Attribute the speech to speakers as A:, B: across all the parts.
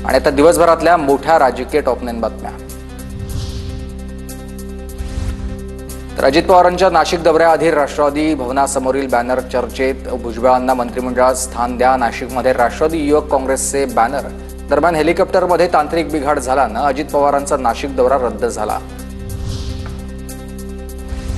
A: आणि आता दिवसभरातल्या मोठ्या राजकीय टॉप 9 बातम्या। तर अजित पवारांच्या नाशिक दौऱ्याआधी राष्ट्रवादी भवनासमोरील बॅनर चर्चेत। भुजबळांना मंत्रिमंडळात स्थान द्या, नाशिकमध्ये राष्ट्रवादी युवक काँग्रेसचे बॅनर। दरम्यान हेलिकॉप्टरमध्ये तांत्रिक बिघाड झाल्यानं अजित पवारांचा नाशिक दौरा रद्द झाला।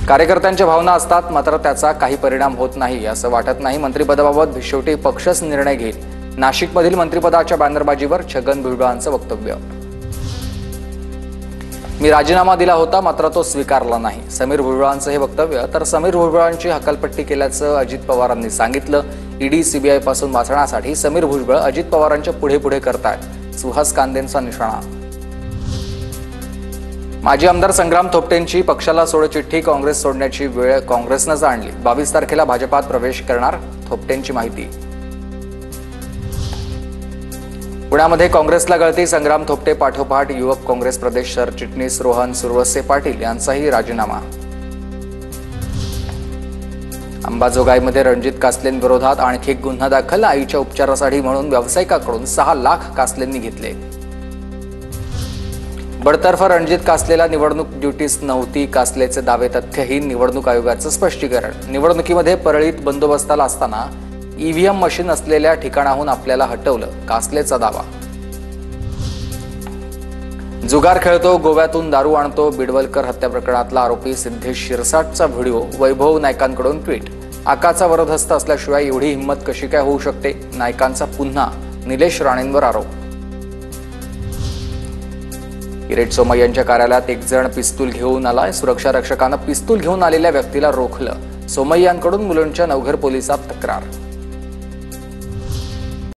A: कार्यकर्त्यांच्या भावना असतात, मात्र त्याचा काही परिणाम होत नाही असं वाटत नाही। मंत्रिपदाबाबत शेवटी पक्षच निर्णय घेईल। नाशिकमधील मंत्रिपदाच्या बॅनरबाजीवर छगन भुजबळांचं वक्तव्य। मी राजीनामा दिला होता, मात्र तो स्वीकारला नाही, समीर भुजबळांचं हे वक्तव्य। तर समीर भुजबळांची हकालपट्टी केल्याचं अजित पवारांनी सांगितलं। ईडी सीबीआय पासून वाचण्यासाठी समीर भुजबळ अजित पवारांच्या पुढे करतायत, सुहास कांदेंचा निशाणा। माजी आमदार संग्राम थोपटेंची पक्षाला सोडचिठ्ठी। काँग्रेस सोडण्याची वेळ काँग्रेसनंच आणली। 22 तारखेला भाजपात प्रवेश करणार, थोपटेंची माहिती। पुण्यामध्ये काँग्रेसला गळती। संग्राम थोपटे पाठोपाठ युवक काँग्रेस प्रदेश सरचिटणीस रोहन सुरवसे पाटील यांचाही राजीनामा। अंबाजोगाईमध्ये रणजित कासलेंविरोधात आणखी एक गुन्हा दाखल। आईच्या उपचारासाठी म्हणून व्यावसायिकाकडून 6 लाख कासलेंनी घेतले। बडतर्फ रणजित कासलेला निवडणूक ड्युटीच नव्हती, कासलेचे दावे तथ्यहीन, निवडणूक आयोगाचं स्पष्टीकरण। निवडणुकीमध्ये परळीत बंदोबस्ताला असताना ईव्हीएम मशीन असलेल्या ठिकाणाहून आपल्याला हटवलं, कासलेचा दावा। जुगार खेळतो, गोव्यातून दारू आणतो। बिडवलकर हत्या प्रकरणातला आरोपी सिद्धेश शिरसाटचा व्हिडिओ। वैभव नायकांकडून ट्विट। आकाचा वरदहस्त असल्याशिवाय एवढी हिंमत कशी काय होऊ शकते? नायकांचा पुन्हा निलेश राणेंवर आरोप। किरीट सोमय्यांच्या कार्यालयात एक जण पिस्तूल घेऊन आलाय। सुरक्षा रक्षकानं पिस्तूल घेऊन आलेल्या व्यक्तीला रोखलं। सोमय्यांकडून मुलुंडच्या नवघर पोलिसात तक्रार।